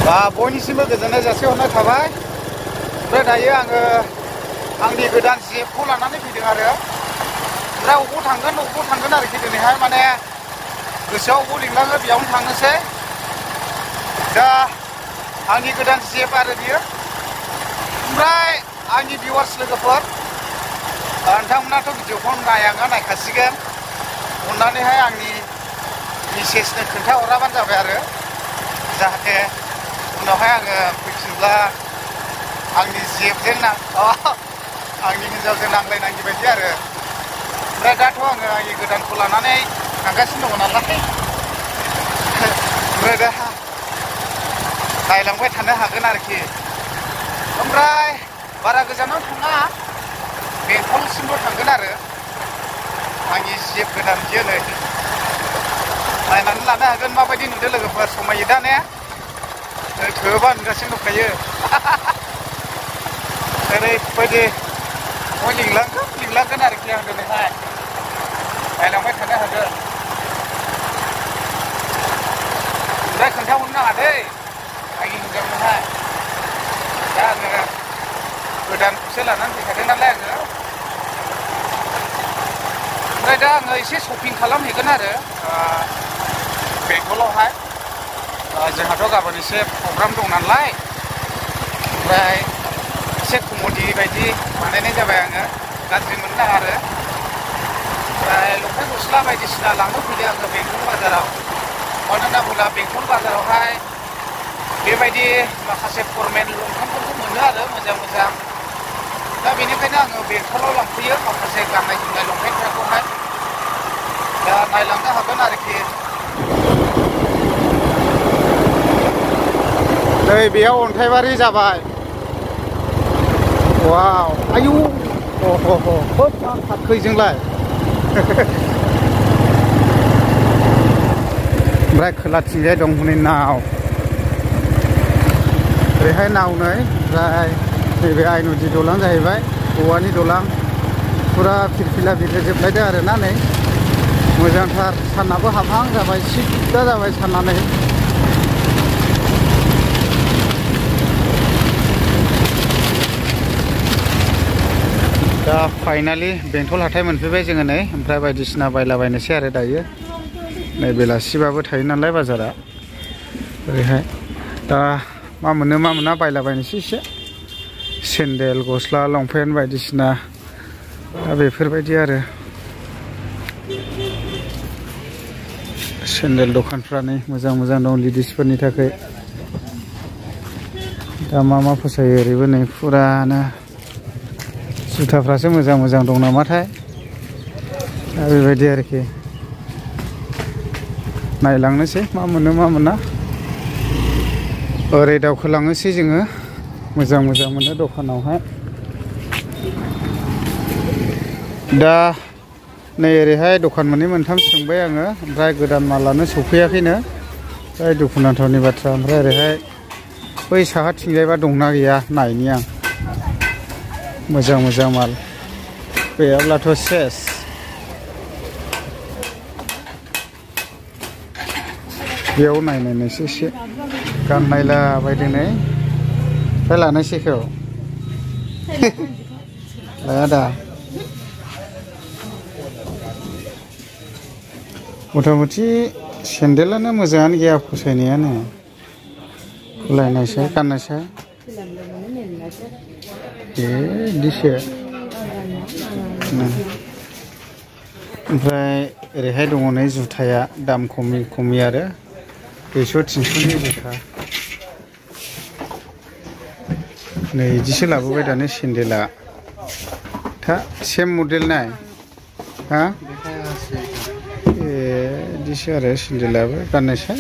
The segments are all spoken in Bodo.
बयनिसिमबो गोजोननाय जासिहरनाय थाबाय। ओमफ्राय दायो आङो आंनि गोदान जेबखौ लानानै फैदों आरो ओमफ्राय अबाव थांगोन आरोखि दिनैहाय माने गोसोआव अबाव लिंलाङो बेयावनो थांनोसै। दा आंनि गोदान जेब आरो बियो। ओमफ्राय आंनि भिउवार्स लोगोफोर नोंथांमोनाथ' भिडिअखौ नायखासिगोन। अननानैहाय आंनि मिसेसनो खोन्थाहराबानो जाबाय आरो जाहाथे उनावहाय आङो फैफिनब्ला आंनि जेबजों आंनि हिन्जावजों नांलायनांगि बायदि आरो। ओमफ्राय दाथ' आङो आंनि गोदानखौ लानानै थांगासिनो दङ नालाय ओमफ्राय दा नायलांबाय थानो हागोन आरोखि। ओमफ्राय बारा गोजानाव थाङा, बेंटलसिमल' थांगोन आरो आंनि जेब गोदान बियो नै। नायनानै लानो हागोन माबायदि नुदों लोगोफोर, समायो दा ने? थोबा नुगासिनो दंखायो। ओरैबायदि लिंलांगोन आरोखि आं दिनैहाय, नायलांबाय थानो हागोन। ओमफ्राय खोन्थाहरनो नाङा दै आंनि हिन्जावनोहाय। दा आङो गोदानखौसो लानानै फैखादों नालाय आङो। ओमफ्राय दा आङो एसे शपिं खालामहैगोन आरो बेंटलावहाय। जोंहाथ' गाबोन एसे प्रग्राम दं नालाय, ओमफ्राय एसे कमेडि बायदि बानायनाय जाबाय आङो, गाज्रि मोननो नाङा आरो। ओमफ्राय लंपेन्ट गस्ला बायदिसिना लांनो फैदों आङो बेंटल बाजाराव। मानो होनना बुङोब्ला बेंटल बाजारावहाय बेबायदि माखासे फरमेल लंपेन्टफोरखौ मोनो आरो मोजां। दा बेनिखायनो आङो बेंटलाव लांफैयो माखासे गाननाय जोमनाय लंपेन्टफोरखौहाय। दा नायलांनो हागोन आरोखि। नै बेयाव अन्थाइबारि जाबाय। वाव, आयु खोब खारखो जोंलाय। ओमफ्राय खोलाथिंजाय दं हनै नाव। ओरैहाय नाव नै, ओमफ्राय नैबे आइ नदि दलां जाहैबाय, औवानि दलां। फुरा फिरफिला बिरहोजोबलायदों आरोना नै। मोजांथार, सानाबो हाबहां जाबाय, सिद्दा जाबाय साना नै। दा फाइनालि बेंटल हाथाय मोनफैबाय जोङो नै। ओमफ्राय बायदिसिना बायलाबायनोसै आरो दायो। नै बेलासिबाबो थायो नालाय बाजारा ओरैहाय। दा मा मोना बायलाबायनोसै एसे। सेन्देल, गस्ला, लंपेन्ट बायदिसिना दा बेफोरबायदि आरो। सेन्देल दखानफ्रा नै मोजां दं लेडिसफोरनि थाखाय। दा मा फसायो ओरैबो नै फुरानो। जुथाफ्रासो मोजां दं नामाथाय। दा बेबायदि आरोखि। नायलांनोसै मा मोनो मा मोना। ओरै दावखोलांनोसै जोङो, मोजां मोनो दखानावहाय। दा नै ओरैहाय दखान मोननै सोंबाय आङो, ओमफ्राय गोदान मालानो सफैयाखैनो। ओमफ्राय दुखुनांथावनि बाथ्रा। ओमफ्राय ओरैहाय बै साहाथिंजायबा दंना गैया नायनि आं। मोजां माल गैयाब्लाथ' सेस। बेयाव नायनायनोसै एसे, गाननायला बायदों नै। ओमफ्राय लानोसैखौ लाया दा। मथा मथि सेन्देलानो मोजाङानो गैया फसायनायानो। लायनायसाय गाननायसाय। बिदिसो। ओमफ्राय ओरैहाय दङ नै जुथाया दाम खमि आरो 200-300नि जुथा। नै बिदिसो लाबोबाय दानो सेन्देला। सेम मडेल नाय हा। बिदिसो आरो सेन्देलाबो, गाननायसाय।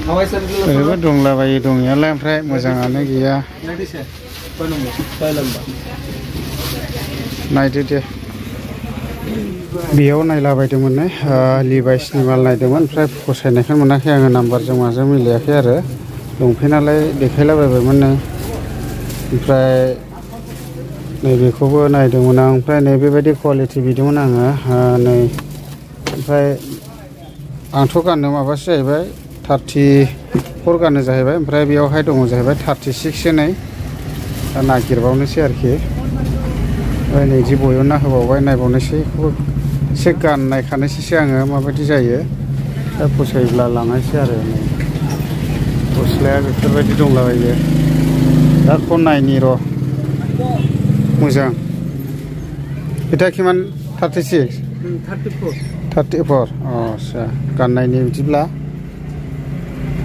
ओरैबो दंलाबायो दंनायालाय, ओमफ्राय मोजाङानो गैया। नायदो दे। बेयाव नायलाबायदोंमोन नै, लिभाइसनि माल नायदोंमोन, ओमफ्राय फसायनायखौ मोनाखै आङो। नाम्बारजों माजों मिलायाखै आरो। लंपेन्टआलाय देखायलाबायबायमोन नै, ओमफ्राय नैबेखौबो नायदोंमोन आं ओमफ्राय नै बेबायदि कुवालिटि बिदोंमोन आङो नै ओमफ्राय आंथ' गाननो माबासो जाहैबाय 34 गाननो जाहैबाय ओमफ्राय बेयावहाय दङ जाहैबाय 36 नै दा नागिरबावनोसै आरोखि ओमफ्राय नै जि बयनना होबावबाय नायबावनोसै एसे गाननायखानोसैसो आङो माबायदि जायो दा फसायोब्ला लांनोसै आरो नै गस्लाया बेफोरबायदि दंलाबायो दा खनायनि र' मोजां এটা কিমান 36 34 34 আচ্ছা গান নাইনি बिदिब्ला